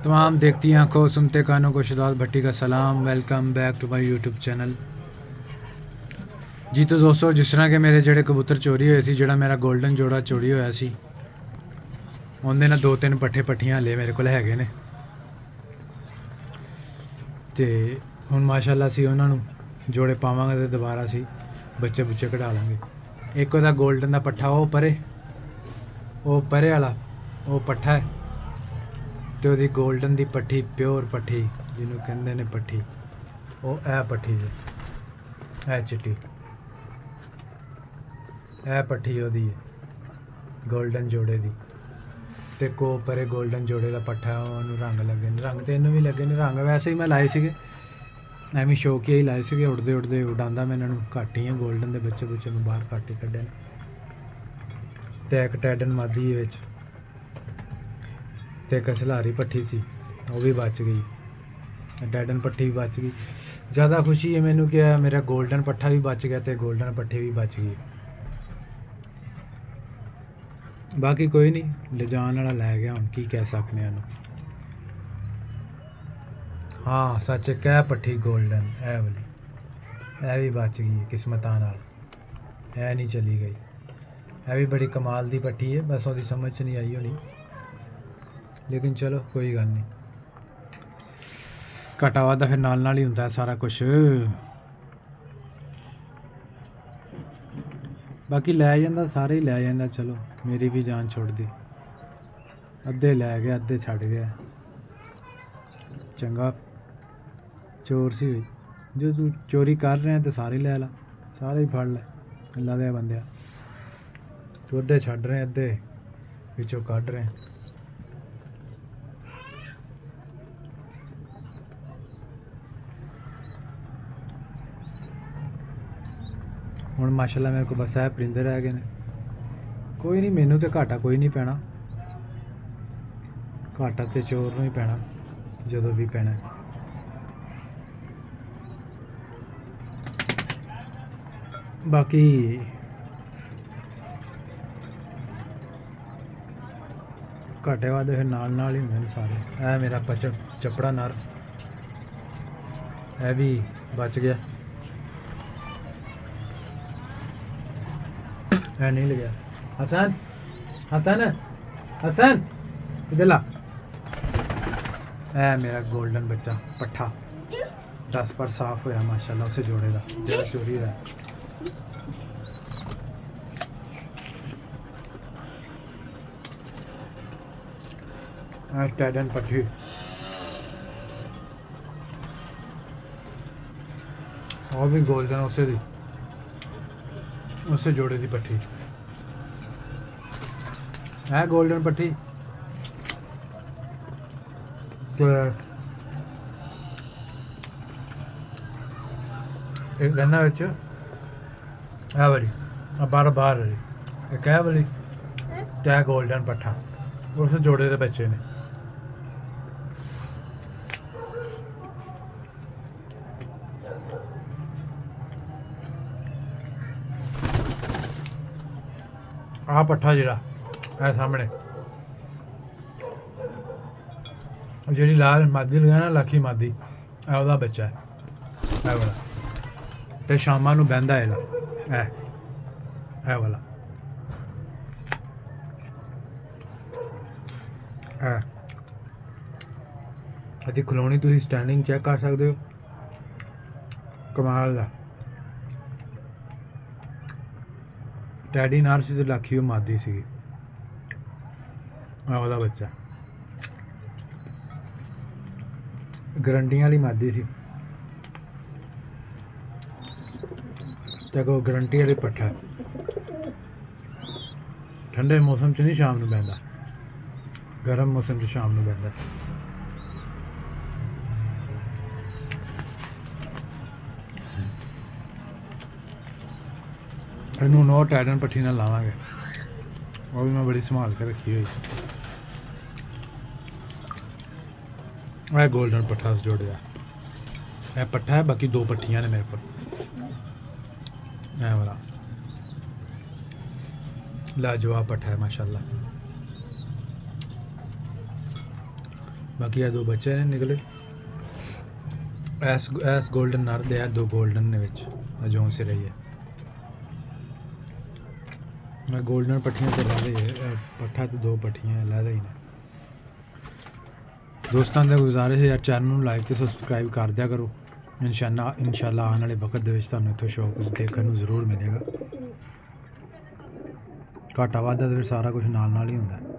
तमाम देखती आंखों सुनते कानों को शहजाद भट्टी का सलाम। Welcome back to my YouTube channel ji. तो दोस्तों, जिस तरह के मेरे ਜਿਹੜੇ ਕਬੂਤਰ ਚੋਰੀ ਹੋਏ ਸੀ, ਜਿਹੜਾ ਮੇਰਾ 골ਡਨ ਜੋੜਾ ਚੋਰੀ ਹੋਇਆ ਸੀ, ਉਹਦੇ ਨਾਲ 2-3 ਪੱਠੇ ਪੱਠੀਆਂ ਹਲੇ ਮੇਰੇ ਕੋਲ ਹੈਗੇ ਨੇ। ਤੇ ਹੁਣ ਮਾਸ਼ਾਅੱਲਾ ਸੀ ਉਹਨਾਂ ਨੂੰ ਜੋੜੇ ਪਾਵਾਂਗੇ ਤੇ ਦੁਬਾਰਾ ਸੀ ਬੱਚੇ ਬੁੱਚੇ ਕਢਾ ਲਾਂਗੇ। ਇੱਕ ਉਹਦਾ 골ਡਨ ਦਾ ਪੱਠਾ ਉਹ ਪਰੇ ਵਾਲਾ ਉਹ ਪੱਠਾ ਹੈ, ਤੇ ਉਹਦੀ 골ਡਨ ਦੀ ਪੱਠੀ ਪਿਓਰ ਪੱਠੀ ਜਿਹਨੂੰ ਕਹਿੰਦੇ ਨੇ ਪੱਠੀ, ਉਹ ਇਹ ਪੱਠੀ ਜੀ, ਇਹ ਚਿੱਟੀ ਇਹ ਪੱਠੀ ਉਹਦੀ ਹੈ 골ਡਨ ਜੋੜੇ ਦੀ। ਤੇ ਕੋ ਪਰੇ 골ਡਨ ਜੋੜੇ ਦਾ ਪੱਠਾ, ਉਹਨੂੰ ਰੰਗ ਲੱਗੇ ਨੇ, ਰੰਗ ਤੇ ਇਹਨੂੰ ਵੀ ਲੱਗੇ ਨੇ। ਰੰਗ ਵੈਸੇ ਹੀ ਮੈਂ ਲਾਏ ਸੀਗੇ, ਐਵੇਂ ਸ਼ੌਕੀਆ ਹੀ ਲਾਏ ਸੀਗੇ, ਉੱਡਦੇ ਉੱਡਦੇ ਉਡਾਉਂਦਾ ਮੈਂ ਇਹਨਾਂ ਨੂੰ। ਘੱਟ ਹੀ ਆ 골ਡਨ ਦੇ ਬੱਚੇ ਬੁੱਚੇ ਮੈਂ ਬਾਹਰ ਘੱਟ ਹੀ ਕੱਢੇ ਨੇ। ਤੇ ਇੱਕ ਟੈਡਨ ਮਾਦੀ ਵਿੱਚ, ਤੇ ਇੱਕ ਸਲਾਰੀ ਪੱਠੀ ਸੀ ਉਹ ਵੀ ਬਚ ਗਈ, ਟੈਡਨ ਪੱਠੀ ਵੀ ਬਚ ਗਈ। ਜ਼ਿਆਦਾ ਖੁਸ਼ੀ ਹੈ ਮੈਨੂੰ ਕਿ ਮੇਰਾ 골ਡਨ ਪੱਠਾ ਵੀ ਬਚ ਗਿਆ ਤੇ 골ਡਨ ਪੱਠੀ ਵੀ ਬਚ ਗਈ। ਬਾਕੀ ਕੋਈ ਨਹੀਂ, ਲਿਜਾਣ ਵਾਲਾ ਲੈ ਗਿਆ, ਹੁਣ ਕੀ ਕਹਿ ਸਕਦੇ ਹਾਂ। ਹਾਂ ਸੱਚ, ਕਹਿ ਪੱਠੀ 골ਡਨ ਇਹ ਵਾਲੀ, ਇਹ ਵੀ ਬਚ ਗਈ ਕਿਸਮਤਾਂ ਨਾਲ, ਇਹ ਨਹੀਂ ਚਲੀ ਗਈ। ਇਹ ਵੀ ਬੜੀ ਕਮਾਲ ਦੀ ਪੱਠੀ ਹੈ, ਬਸ ਉਹਦੀ ਸਮਝ 'ਚ ਨਹੀਂ ਆਈ ਹੋਣੀ, ਲੇਕਿਨ ਚਲੋ ਕੋਈ ਗੱਲ ਨਹੀਂ। ਘਾਟਾ ਵਾਧਾ ਫਿਰ ਨਾਲ ਨਾਲ ਹੀ ਹੁੰਦਾ ਸਾਰਾ ਕੁਛ। ਬਾਕੀ ਲੈ ਜਾਂਦਾ, ਸਾਰੇ ਹੀ ਲੈ ਜਾਂਦਾ। ਚਲੋ ਮੇਰੀ ਵੀ ਜਾਨ ਛੁੱਟਦੀ, ਅੱਧੇ ਲੈ ਗਿਆ ਅੱਧੇ ਛੱਡ ਗਿਆ। ਚੰਗਾ ਚੋਰ ਸੀ, ਜੇ ਤੂੰ ਚੋਰੀ ਕਰ ਰਿਹਾ ਤਾਂ ਸਾਰੇ ਲੈ ਲਾ, ਸਾਰੇ ਹੀ ਫੜ ਲੈ ਅੱਲਾ ਦੇ ਬੰਦਿਆ। ਤੂੰ ਅੱਧੇ ਛੱਡ ਰਹੇ, ਅੱਧੇ ਵਿੱਚੋਂ ਕੱਢ ਰਹੇ। ਹੁਣ ਮਾਸ਼ਾਅੱਲਾ ਮੇਰੇ ਕੋਲ ਬਸ ਇਹ ਪਰਿੰਦੇ ਰਹਿ ਗਏ ਨੇ। ਕੋਈ ਨਹੀਂ, ਮੈਨੂੰ ਤਾਂ ਘਾਟਾ ਕੋਈ ਨਹੀਂ ਪੈਣਾ, ਘਾਟਾ ਤੇ ਚੋਰ ਨੂੰ ਹੀ ਪੈਣਾ ਜਦੋਂ ਵੀ ਪੈਣਾ। ਬਾਕੀ ਘਾਟੇ ਵਾਦੇ ਫਿਰ ਨਾਲ ਨਾਲ ਹੀ ਹੁੰਦੇ ਨੇ ਸਾਰੇ। ਇਹ ਮੇਰਾ ਚੱਪੜਾ ਨਰ, ਇਹ ਵੀ ਬਚ ਗਿਆ, ਇਹ नहीं लगा। हसन हसन हसन इधर ला। ਇਹ ਮੇਰਾ 골ਡਨ ਬੱਚਾ ਪੱਠਾ 10 ਪਰ ਸਾਫ ਹੋਇਆ ਮਾਸ਼ਾਅੱਲਾ ਉਸੇ ਜੋੜੇ ਦਾ ਜਿਹੜਾ ਚੋਰੀ ਹੋਇਆ। ਆ ਟੈਡਨ ਪੱਠੀ, ਉਹ ਵੀ 골ਡਨ ਉਸੇ ਜੋੜੇ ਦੀ ਪੱਠੀ। ਇਹ 골ਡਨ ਪੱਠੀ ਤੇ ਇੱਕ ਗੰਨਾ ਵਿੱਚ ਇਹ ਵਾਲੀ ਬਾਹਰ ਵਾਲੀ, ਇੱਕ ਇਹ ਵਾਲੀ ਤੇ 골ਡਨ ਪੱਠਾ ਉਸ ਜੋੜੇ ਦੇ ਬੱਚੇ ਨੇ। ਆ ਪੱਠਾ ਜਿਹੜਾ ਇਹ ਸਾਹਮਣੇ, ਜਿਹੜੀ ਲਾਲ ਮਾਦੀ ਲਗਾ ਨਾ, ਲੱਖੀ ਮਾਦੀ, ਇਹ ਉਹਦਾ ਬੱਚਾ ਹੈ ਇਹ ਵਾਲਾ। ਤੇ ਸ਼ਾਮਾਂ ਨੂੰ ਬਹਿੰਦਾ ਇਹਦਾ ਇਹ ਵਾਲਾ। ਇਹਦੀ ਕਲੋਨੀ ਤੁਸੀਂ ਸਟੈਂਡਿੰਗ ਚੈੱਕ ਕਰ ਸਕਦੇ ਹੋ, ਕਮਾਲ ਦਾ। ਟੈਡੀ ਨਾਰਸੀ ਤੇ ਲੱਖੀ ਉਹ ਮਾਦੀ ਸੀਗੀ, ਉਹਦਾ ਬੱਚਾ ਗਰੰਟੀਆਂ ਵਾਲੀ ਮਾਦੀ ਸੀ, ਤੇ ਕੋ ਗਰੰਟੀ ਵਾਲੀ ਪੱਠਾ। ਠੰਡੇ ਮੌਸਮ 'ਚ ਨਹੀਂ ਸ਼ਾਮ ਨੂੰ ਬਹਿੰਦਾ, ਗਰਮ ਮੌਸਮ 'ਚ ਸ਼ਾਮ ਨੂੰ ਬਹਿੰਦਾ। ਇਹਨੂੰ ਨੋ ਟੈਡਨ ਪੱਠੀ ਨਾਲ ਲਾਵਾਂਗੇ, ਉਹ ਵੀ ਮੈਂ ਬੜੀ ਸੰਭਾਲ ਕੇ ਰੱਖੀ ਹੋਈ। ਇਹ 골ਡਨ ਪੱਠਾ ਜੋੜਿਆ, ਇਹ ਪੱਠਾ ਹੈ। ਬਾਕੀ 2 ਪੱਠੀਆਂ ਨੇ ਮੇਰੇ ਕੋਲ, ਇਹ ਵਾਲਾ लाजवाब पट्टा है माशाल्लाह। ਬਾਕੀ ਆ 2 ਬੱਚੇ ਨੇ ਨਿਕਲੇ ਐਸ ਗੋਲਡਨ ਨਰ ਦੇ ਆ 2 ਗੋਲਡਨ ਨੇ ਵਿੱਚ ਜੋ ਸੇ ਰਹੀ ਹੈ ਗੋਲਡਨ ਪੱਠੀਆਂ ਤੇ ਲਾ ਦੇ ਪੱਠਾ ਤੇ 2 ਪੱਠੀਆਂ ਲਾ ਦੇ ਨੇ ਦੋਸਤਾਂ ਦਾ ਗੁਜ਼ਾਰਿਸ਼ ਹੈ ਯਾਰ ਚੈਨਲ ਨੂੰ ਲਾਈਕ ਤੇ ਸਬਸਕ੍ਰਾਈਬ ਕਰ ਦਿਆ ਕਰੋ ਇਨਸ਼ਾਅੱਲਾ ਆਉਣ ਵਾਲੇ ਵਕਤ ਦੇ ਵਿੱਚ ਤੁਹਾਨੂੰ ਇੱਥੋਂ ਸ਼ੌਕ ਦੇਖਣ ਨੂੰ ਜ਼ਰੂਰ ਮਿਲੇਗਾ ਘਾਟਾ ਵਾਧਾ ਤੇ ਫਿਰ ਸਾਰਾ ਕੁਝ ਨਾਲ ਨਾਲ ਹੀ ਹੁੰਦਾ